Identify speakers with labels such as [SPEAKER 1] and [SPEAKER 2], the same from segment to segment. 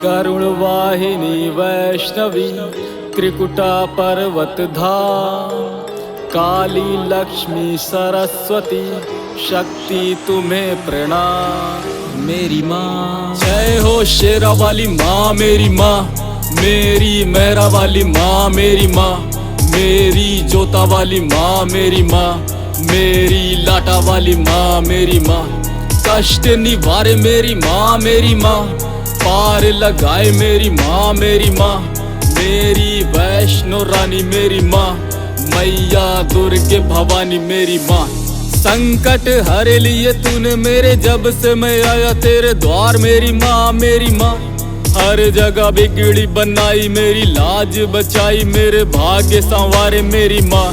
[SPEAKER 1] करुण वाहिनी वैष्णवी त्रिकुटा पर्वत धाम, काली लक्ष्मी सरस्वती शक्ति तुम्हें प्रणाम। मेरी माँ जय हो, शेरा वाली माँ मेरी माँ, मेरी मेहरा वाली माँ मेरी माँ, मेरी जोता वाली माँ मेरी माँ, मेरी लाटा वाली माँ मेरी माँ, कष्ट निवारे मेरी माँ मेरी माँ, पार लगाए मेरी माँ मेरी माँ, मेरी वैष्णो रानी मेरी माँ, मैया दुर्गे भवानी मेरी माँ। संकट हरे लिए तूने मेरे, जब से मैं आया तेरे द्वार मेरी माँ मेरी माँ। हर जगह बिगड़ी बनाई मेरी लाज बचाई, मेरे भाग्य संवारे मेरी माँ।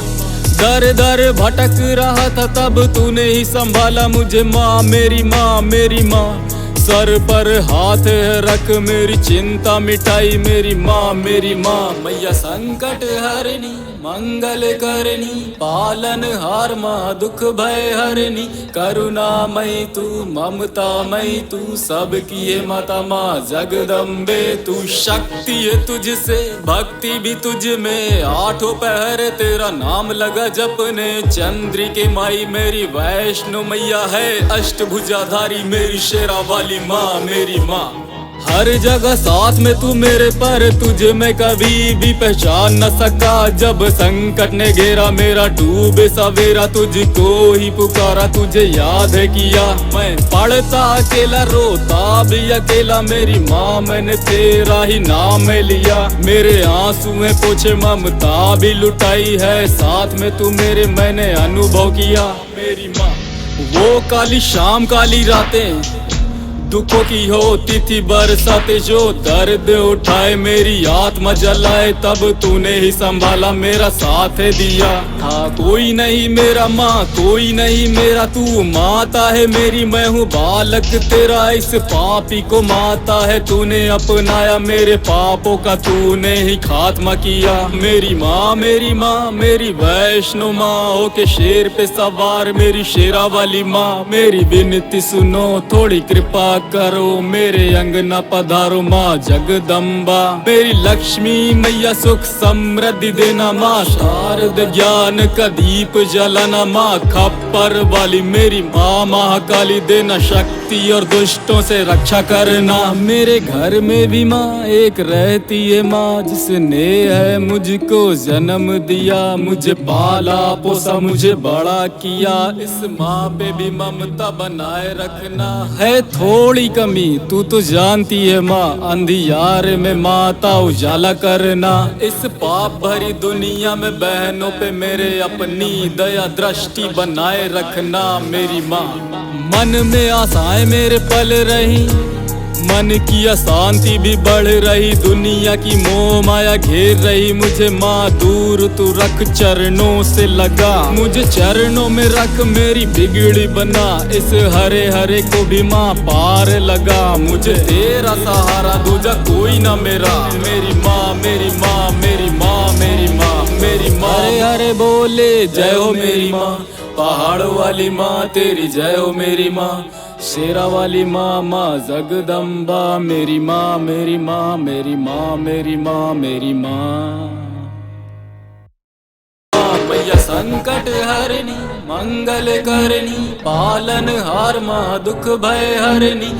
[SPEAKER 1] दर दर भटक रहा था तब तूने ही संभाला मुझे माँ मेरी माँ मेरी माँ। सर पर हाथ रख मेरी चिंता मिटाई मेरी माँ मेरी माँ। मैया संकट हरनी मंगल करनी, पालन हार माँ दुख भय हरनी, करुणामयी तू ममतामयी तू सबकी है माता माँ जगदम्बे। तू शक्ति है तुझसे भक्ति भी तुझ में, आठों पहर तेरा नाम लगा जपने। चंद्रिके माई मेरी वैष्णो मैया है, अष्टभुजाधारी मेरी शेरा वाली माँ मेरी माँ। हर जगह साथ में तू मेरे, पर तुझे मैं कभी भी पहचान न सका। जब संकट ने घेरा मेरा डूबे सवेरा, तुझको ही पुकारा तुझे याद है किया। मैं पढ़ता अकेला रोता भी अकेला मेरी माँ, मैंने तेरा ही नाम लिया। मेरे आंसू में पोछे ममता भी लुटाई है, साथ में तू मेरे मैंने अनुभव किया मेरी माँ। वो काली शाम काली रातें दुखों की होती थी बरसाते, जो दर्द उठाए मेरी आत्मा जलाए, तब तूने ही संभाला मेरा साथ दिया। था कोई नहीं मेरा माँ कोई नहीं मेरा, तू माता है मेरी मैं हूँ बालक तेरा। इस पापी को माता है तूने अपनाया, मेरे पापों का तूने ही खात्मा किया मेरी माँ मेरी माँ। मेरी वैष्णो माँ होके शेर पे सवार मेरी शेरा वाली माँ, मेरी विनती सुनो थोड़ी कृपा करो, मेरे अंगना पधारो माँ जगदम्बा। मेरी लक्ष्मी मैया सुख समृद्धि देना माँ, शारद ज्ञान का दीप जलाना माँ। खप्पर वाली मेरी माँ महाकाली देना शक्ति और दुष्टों से रक्षा करना। मेरे घर में भी माँ एक रहती है माँ, जिसने है मुझको जन्म दिया, मुझे पाला पोसा मुझे बड़ा किया। इस माँ पे भी ममता बनाए रखना है, थोड़ी कमी तू तो जानती है माँ, अंधियार में माता उजाला करना। इस पाप भरी दुनिया में बहनों पे मेरे अपनी दया दृष्टि बनाए रखना मेरी माँ। मन में आशाएं मेरे पल रही, मन की अशांति भी बढ़ रही, दुनिया की मोह माया घेर रही मुझे माँ। दूर तू रख चरणों से लगा, मुझे चरणों में रख मेरी बिगड़ी बना। इस हरे हरे को भी माँ पार लगा, मुझे तेरा सहारा दूजा कोई ना मेरा। मेरी माँ मेरी माँ मेरी माँ मेरी माँ मेरी माँ। हरे हरे बोले जय हो मेरी माँ, पहाड़ वाली माँ तेरी जय हो मेरी माँ। शेरा वाली माँ माँ जगदम्बा मेरी माँ मेरी माँ मेरी माँ मेरी माँ मेरी माँ। मैया संकट हरनी मंगल करनी, पालन हार माँ दुख भय हरनी।